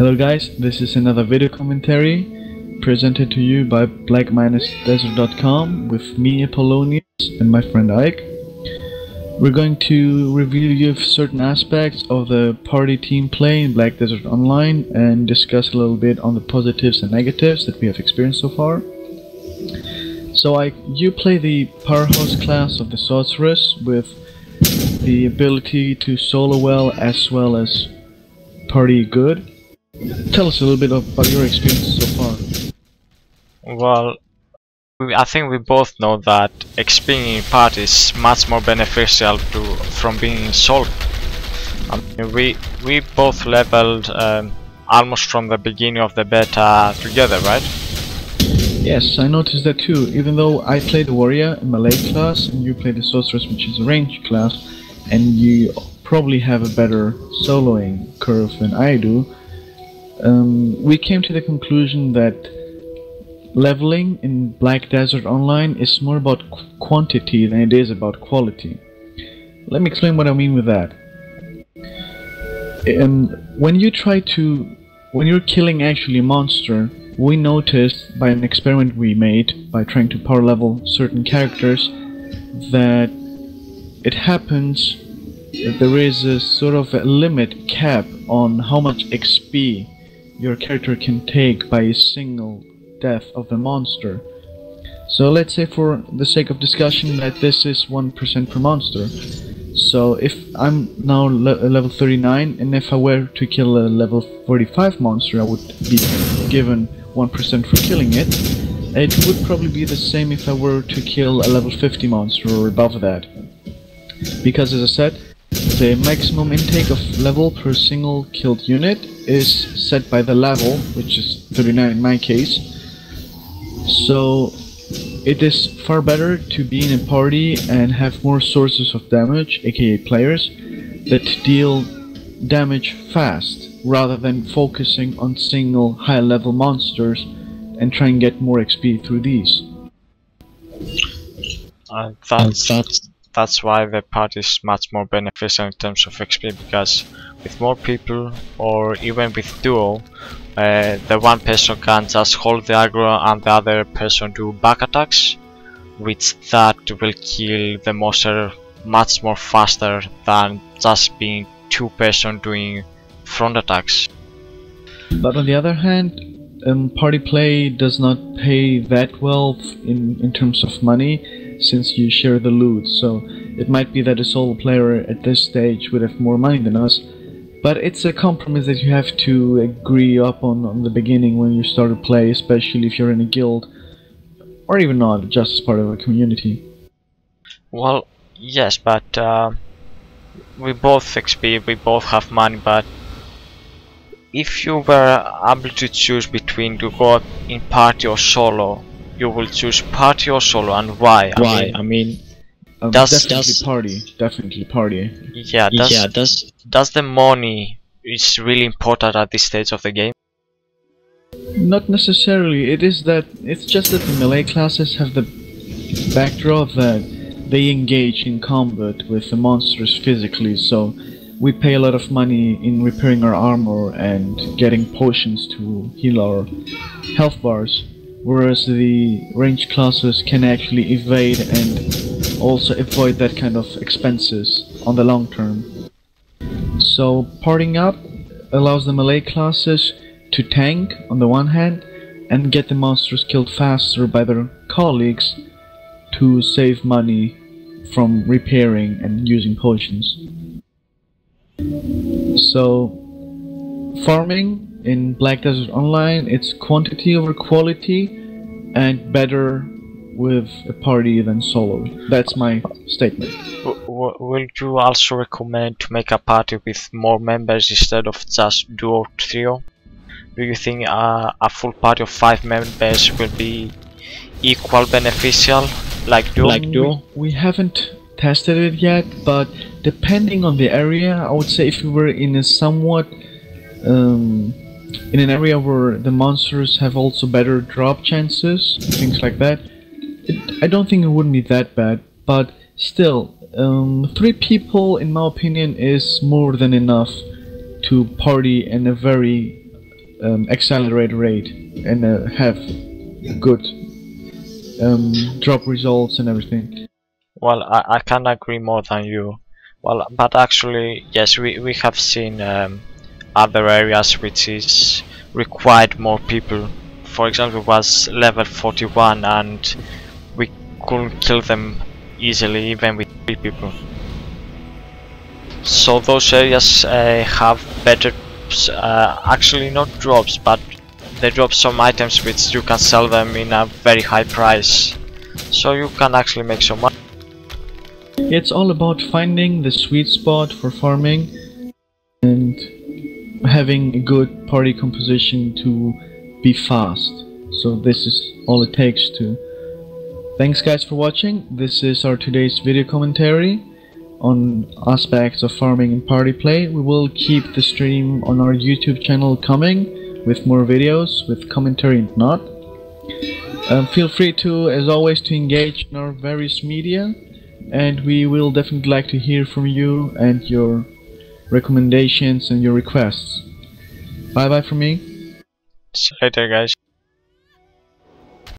Hello guys, this is another video commentary presented to you by black-desert.com with me, Apollonius, and my friend Ike. We're going to review certain aspects of the party team play in Black Desert Online and discuss a little bit on the positives and negatives that we have experienced so far. So Ike, you play the powerhouse class of the sorceress with the ability to solo well as party good. Tell us a little bit about your experience so far. Well, I think we both know that exping in party is much more beneficial from being in solo. I mean, we both leveled almost from the beginning of the beta together, right? Yes, I noticed that too. Even though I played the warrior in melee class and you played the sorceress, which is a ranged class, and you probably have a better soloing curve than I do. We came to the conclusion that leveling in Black Desert Online is more about quantity than it is about quality. Let me explain what I mean with that. When you're killing actually a monster, we noticed by an experiment we made by trying to power level certain characters that it happens that there is a sort of a limit cap on how much XP your character can take by a single death of the monster. So let's say for the sake of discussion that this is 1% per monster. So if I'm now level 39 and if I were to kill a level 45 monster, I would be given 1% for killing it. It would probably be the same if I were to kill a level 50 monster or above that. Because as I said, the maximum intake of level per single killed unit is set by the level, which is 39 in my case. So it is far better to be in a party and have more sources of damage, aka players, that deal damage fast, rather than focusing on single high level monsters and try and get more XP through these. That's why the party is much more beneficial in terms of XP, because with more people or even with duo, the one person can just hold the aggro and the other person do back attacks, which that will kill the monster much more faster than just being two person doing front attacks. But on the other hand, party play does not pay that well in terms of money, since you share the loot, so it might be that a solo player at this stage would have more money than us, but it's a compromise that you have to agree upon the beginning when you start to play, especially if you're in a guild, or even not, just as part of a community. Well, yes, but we both XP, we both have money, but if you were able to choose between to go in party or solo, you will choose party or solo, and why? I mean, definitely party. Yeah, does the money is really important at this stage of the game? Not necessarily. It's just that the melee classes have the backdrop that they engage in combat with the monsters physically, so we pay a lot of money in repairing our armor and getting potions to heal our health bars. Whereas the ranged classes can actually evade and also avoid that kind of expenses on the long term. So partying up allows the melee classes to tank on the one hand and get the monsters killed faster by their colleagues to save money from repairing and using potions. So farming in Black Desert Online, it's quantity over quality and better with a party than solo. That's my statement. Will you also recommend to make a party with more members instead of just duo or trio? Do you think a full party of 5 members will be equal beneficial like duo? We haven't tested it yet, but depending on the area, I would say if we were in a somewhat in an area where the monsters have also better drop chances, things like that, I don't think it wouldn't be that bad, but still, 3 people in my opinion is more than enough to party in a very accelerate rate and have good drop results and everything. Well, I can't agree more than you. Well, but actually, yes, we have seen other areas which is required more people. For example, it was level 41 and we couldn't kill them easily even with 3 people. So those areas have better actually not drops, but they drop some items which you can sell them in a very high price, so you can actually make some money. It's all about finding the sweet spot for farming and having a good party composition to be fast. So this is all it takes to. Thanks guys for watching. This is our today's video commentary on aspects of farming and party play. We will keep the stream on our YouTube channel coming with more videos with commentary and not. Feel free to, as always, to engage in our various media, and we will definitely like to hear from you and your recommendations and your requests. Bye bye from me. See you later, guys.